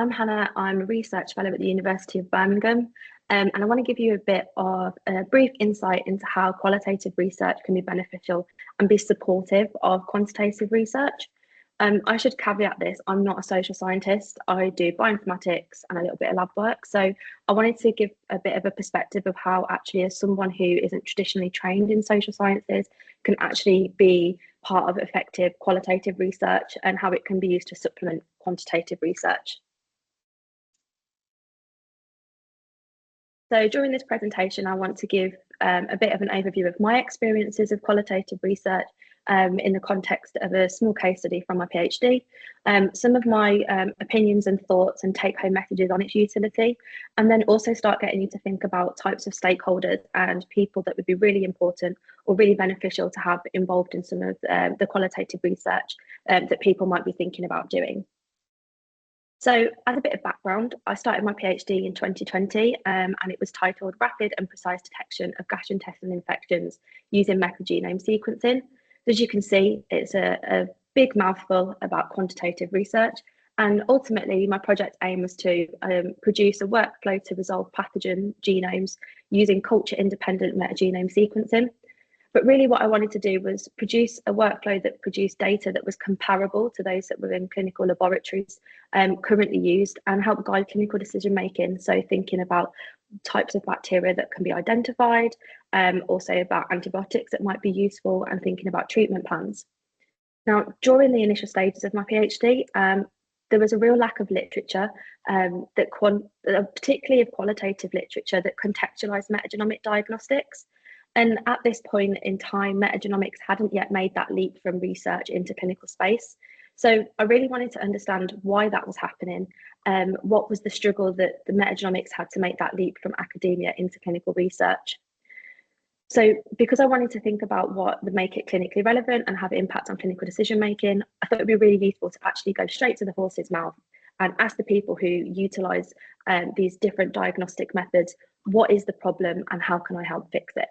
I'm Hannah. I'm a research fellow at the University of Birmingham, and I want to give you a bit of a brief insight into how qualitative research can be beneficial and be supportive of quantitative research. I should caveat this, I'm not a social scientist. I do bioinformatics and a little bit of lab work. So I wanted to give a bit of a perspective of how actually, as someone who isn't traditionally trained in social sciences, can actually be part of effective qualitative research and how it can be used to supplement quantitative research. So during this presentation, I want to give a bit of an overview of my experiences of qualitative research in the context of a small case study from my PhD, some of my opinions and thoughts and take-home messages on its utility, and then also start getting you to think about types of stakeholders and people that would be really important or really beneficial to have involved in some of the qualitative research that people might be thinking about doing. So as a bit of background, I started my PhD in 2020 and it was titled Rapid and Precise Detection of Gastrointestinal Infections Using Metagenome Sequencing. As you can see, it's a big mouthful about quantitative research, and ultimately my project aim was to produce a workflow to resolve pathogen genomes using culture-independent metagenome sequencing. But really what I wanted to do was produce a workflow that produced data that was comparable to those that were in clinical laboratories currently used, and help guide clinical decision making. So thinking about types of bacteria that can be identified, also about antibiotics that might be useful, and thinking about treatment plans. Now, during the initial stages of my PhD, there was a real lack of literature, particularly of qualitative literature that contextualised metagenomic diagnostics. And at this point in time, metagenomics hadn't yet made that leap from research into clinical space. So I really wanted to understand why that was happening. What was the struggle that the metagenomics had to make that leap from academia into clinical research? So because I wanted to think about what would make it clinically relevant and have impact on clinical decision making, I thought it would be really useful to actually go straight to the horse's mouth and ask the people who utilise these different diagnostic methods, what is the problem and how can I help fix it?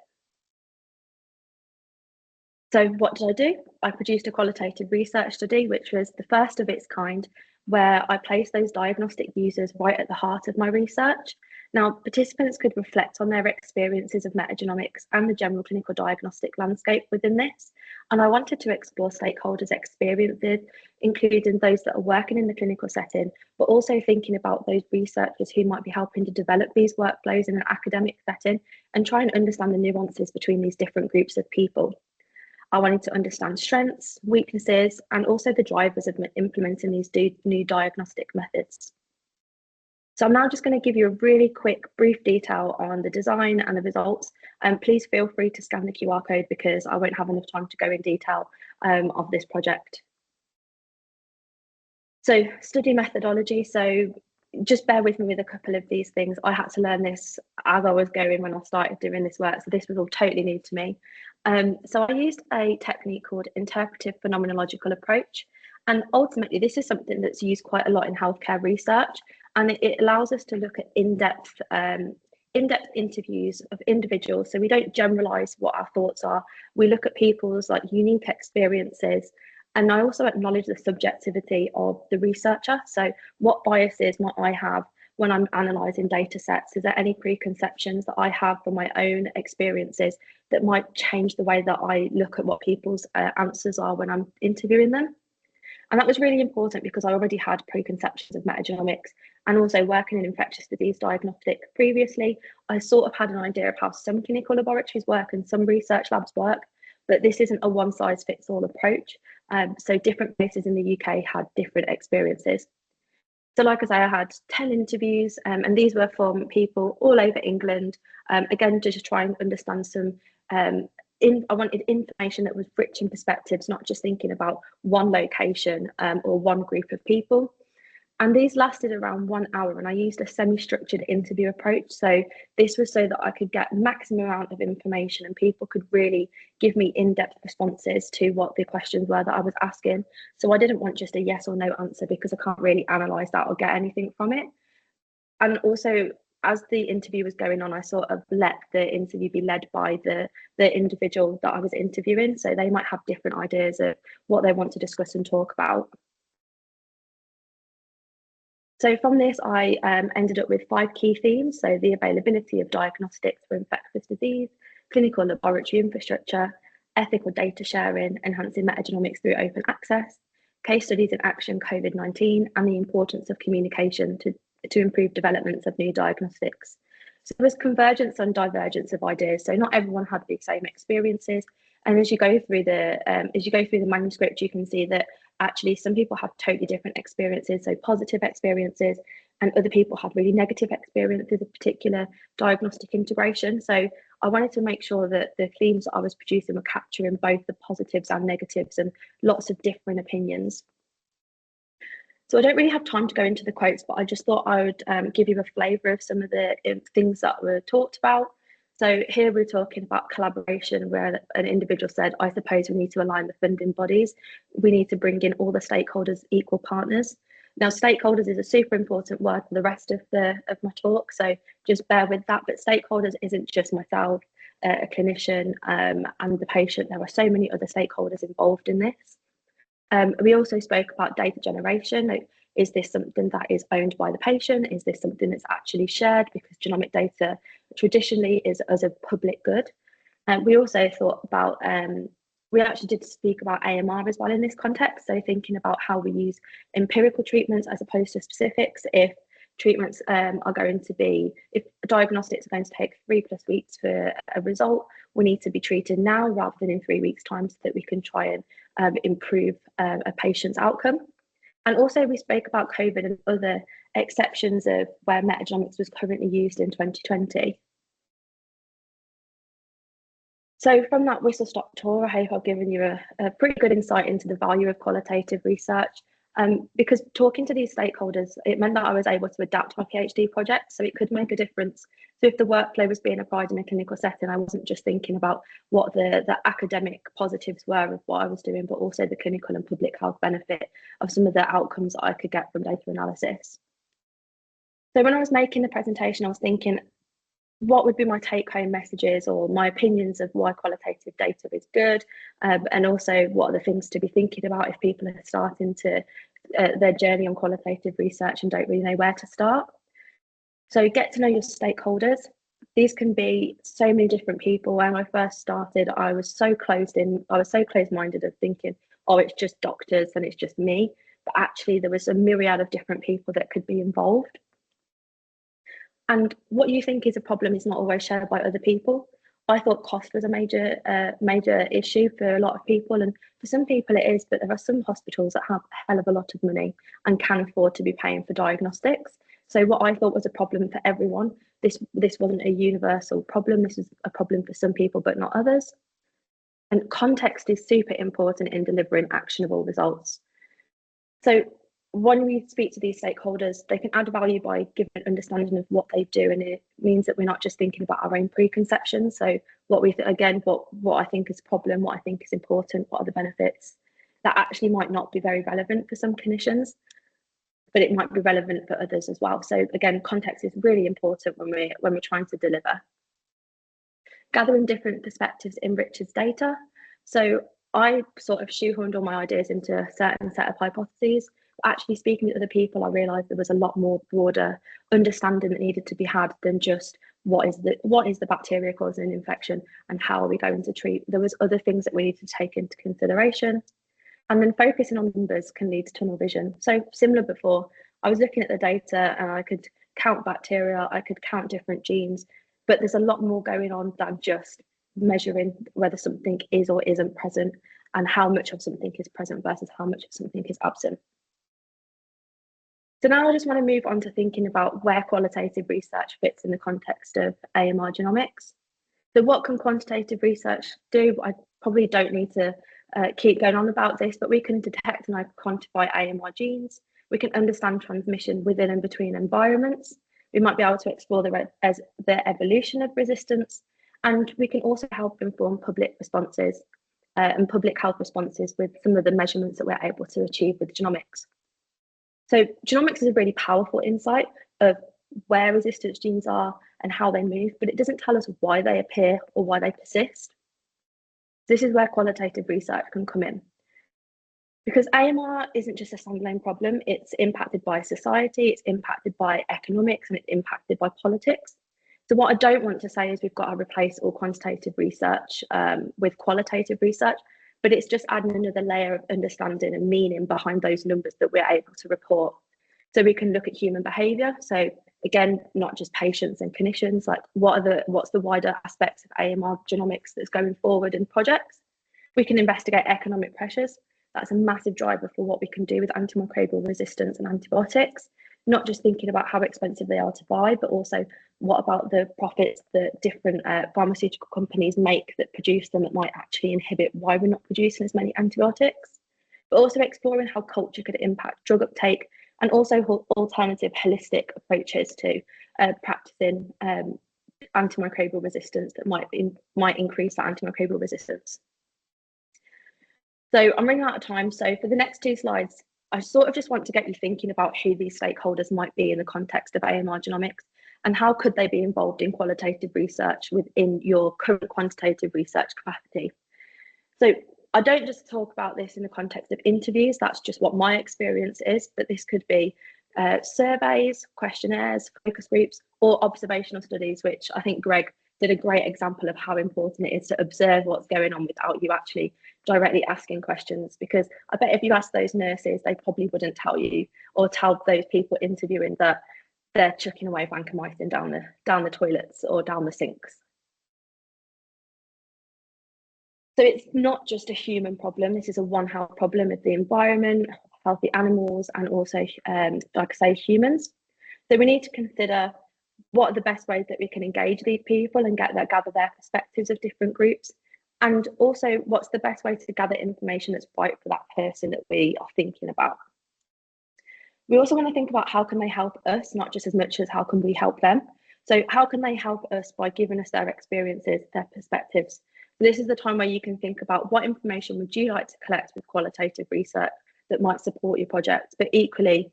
So what did I do? I produced a qualitative research study, which was the first of its kind, where I placed those diagnostic users right at the heart of my research. Now, participants could reflect on their experiences of metagenomics and the general clinical diagnostic landscape within this. And I wanted to explore stakeholders' experiences, including those that are working in the clinical setting, but also thinking about those researchers who might be helping to develop these workflows in an academic setting, and try and understand the nuances between these different groups of people. I wanted to understand strengths, weaknesses, and also the drivers of implementing these new diagnostic methods. So I'm now just going to give you a really quick, brief detail on the design and the results. Please feel free to scan the QR code because I won't have enough time to go in detail of this project. So study methodology. So just bear with me with a couple of these things. I had to learn this as I was going when I started doing this work, so this was all totally new to me. So I used a technique called interpretive phenomenological approach, and ultimately this is something that's used quite a lot in healthcare research, and it allows us to look at in-depth interviews of individuals. So we don't generalize what our thoughts are, we look at people's unique experiences. And I also acknowledge the subjectivity of the researcher. So what biases might I have when I'm analysing data sets? Is there any preconceptions that I have from my own experiences that might change the way that I look at what people's answers are when I'm interviewing them? And that was really important because I already had preconceptions of metagenomics, and also working in infectious disease diagnostics previously, I sort of had an idea of how some clinical laboratories work and some research labs work, but this isn't a one-size-fits-all approach. So different places in the UK had different experiences. So like I say, I had 10 interviews and these were from people all over England. Again, just to try and understand some, I wanted information that was rich in perspectives, not just thinking about one location or one group of people. And these lasted around 1 hour, and I used a semi-structured interview approach. So this was so that I could get maximum amount of information and people could really give me in-depth responses to what the questions were that I was asking. So I didn't want just a yes or no answer because I can't really analyse that or get anything from it. And also, as the interview was going on, I sort of let the interview be led by the individual that I was interviewing. So they might have different ideas of what they want to discuss and talk about. So from this, I ended up with 5 key themes. So the availability of diagnostics for infectious disease, clinical laboratory infrastructure, ethical data sharing, enhancing metagenomics through open access, case studies in action COVID-19, and the importance of communication to improve developments of new diagnostics. So there was convergence and divergence of ideas. So not everyone had the same experiences. And as you go through the manuscript, you can see that actually some people had totally different experiences, so positive experiences, and other people had really negative experiences of particular diagnostic integration. So I wanted to make sure that the themes that I was producing were capturing both the positives and negatives and lots of different opinions. So I don't really have time to go into the quotes, but I just thought I would give you a flavour of some of the things that were talked about. So here we're talking about collaboration, where an individual said, I suppose we need to align the funding bodies. We need to bring in all the stakeholders, equal partners. Now, stakeholders is a super important word for the rest of my talk, so just bear with that. But stakeholders isn't just myself, a clinician, and the patient. There are so many other stakeholders involved in this. We also spoke about data generation. Like, is this something that is owned by the patient? Is this something that's actually shared? Because genomic data traditionally is as a public good. We also thought about, we actually did speak about AMR as well in this context. So thinking about how we use empirical treatments as opposed to specifics. If treatments are going to be, if diagnostics are going to take 3+ weeks for a result, we need to be treated now rather than in 3 weeks' time, so that we can try and improve a patient's outcome. And also we spoke about COVID and other exceptions of where metagenomics was currently used in 2020. So from that whistle-stop tour, I hope I've given you a pretty good insight into the value of qualitative research. Because talking to these stakeholders, it meant that I was able to adapt my PhD project, so it could make a difference. So if the workflow was being applied in a clinical setting, I wasn't just thinking about what the academic positives were of what I was doing, but also the clinical and public health benefit of some of the outcomes that I could get from data analysis. So when I was making the presentation, I was thinking, what would be my take-home messages or my opinions of why qualitative data is good, and also what are the things to be thinking about if people are starting to their journey on qualitative research and don't really know where to start. So get to know your stakeholders. These can be so many different people. When I first started, I was so closed-minded of thinking, oh, it's just doctors and it's just me. But actually there was a myriad of different people that could be involved. And what you think is a problem is not always shared by other people. I thought cost was a major issue for a lot of people, and for some people it is, but there are some hospitals that have a hell of a lot of money and can afford to be paying for diagnostics. So what I thought was a problem for everyone, this wasn't a universal problem. This is a problem for some people, but not others. And context is super important in delivering actionable results. So when we speak to these stakeholders, they can add value by giving an understanding of what they do, and it means that we're not just thinking about our own preconceptions. So what I think is a problem, what I think is important, what are the benefits, that actually might not be very relevant for some clinicians, but it might be relevant for others as well. So again, context is really important when we're trying to deliver. Gathering different perspectives enriches data. So I sort of shoehorned all my ideas into a certain set of hypotheses. Actually speaking to other people, I realised there was a lot more broader understanding that needed to be had than just what is the bacteria causing an infection and how are we going to treat. There was other things that we need to take into consideration. And then focusing on numbers can lead to tunnel vision. So similar before, I was looking at the data and I could count bacteria, I could count different genes, but there's a lot more going on than just measuring whether something is or isn't present and how much of something is present versus how much of something is absent. So now I just want to move on to thinking about where qualitative research fits in the context of AMR genomics. So what can quantitative research do? I probably don't need to keep going on about this, but we can detect and quantify AMR genes. We can understand transmission within and between environments. We might be able to explore the evolution of resistance, and we can also help inform public responses and public health responses with some of the measurements that we're able to achieve with genomics. So genomics is a really powerful insight of where resistance genes are and how they move, but it doesn't tell us why they appear or why they persist. This is where qualitative research can come in. Because AMR isn't just a standalone problem, it's impacted by society, it's impacted by economics, and it's impacted by politics. So what I don't want to say is we've got to replace all quantitative research with qualitative research, but it's just adding another layer of understanding and meaning behind those numbers that we're able to report. So we can look at human behaviour. So again, not just patients and clinicians, like what's the wider aspects of AMR genomics that's going forward in projects. We can investigate economic pressures. That's a massive driver for what we can do with antimicrobial resistance and antibiotics, not just thinking about how expensive they are to buy, but also what about the profits that different pharmaceutical companies make that produce them that might actually inhibit why we're not producing as many antibiotics, but also exploring how culture could impact drug uptake and also alternative holistic approaches to practicing antimicrobial resistance that might increase that antimicrobial resistance. So I'm running out of time. So for the next 2 slides, I sort of just want to get you thinking about who these stakeholders might be in the context of AMR genomics and how could they be involved in qualitative research within your current quantitative research capacity. So I don't just talk about this in the context of interviews, that's just what my experience is, but this could be surveys, questionnaires, focus groups, or observational studies, which I think Greg did a great example of how important it is to observe what's going on without you actually directly asking questions, because I bet if you ask those nurses, they probably wouldn't tell you or tell those people interviewing that they're chucking away vancomycin down the toilets or down the sinks. So it's not just a human problem, this is a One Health problem of the environment, healthy animals, and also, like I say, humans. So we need to consider what are the best ways that we can engage these people and gather their perspectives of different groups. And also, what's the best way to gather information that's right for that person that we are thinking about. We also want to think about how can they help us, not just as much as how can we help them. So how can they help us by giving us their experiences, their perspectives. So this is the time where you can think about what information would you like to collect with qualitative research that might support your project, but equally,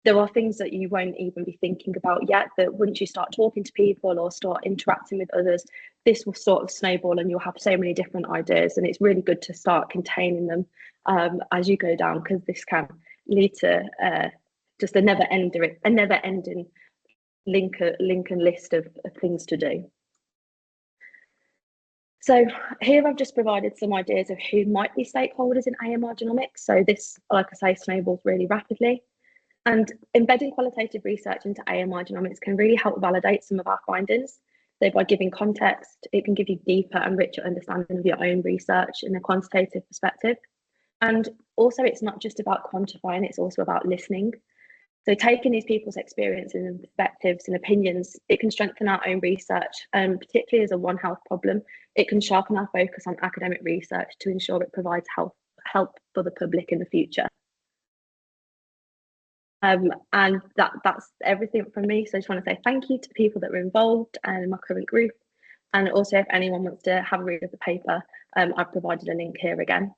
there are things that you won't even be thinking about yet that once you start talking to people or start interacting with others, this will sort of snowball and you'll have so many different ideas, and it's really good to start containing them as you go down, because this can lead to just a never-ending link and list of things to do. So here I've just provided some ideas of who might be stakeholders in AMR genomics. So this, like I say, snowballs really rapidly. And embedding qualitative research into AMR genomics can really help validate some of our findings. So by giving context, it can give you deeper and richer understanding of your own research in a quantitative perspective. And also, it's not just about quantifying, it's also about listening. So taking these people's experiences and perspectives and opinions, it can strengthen our own research, and particularly as a One Health problem, it can sharpen our focus on academic research to ensure it provides help for the public in the future. And that's everything from me. So I just want to say thank you to the people that were involved and in my current group. And also, if anyone wants to have a read of the paper, I've provided a link here again.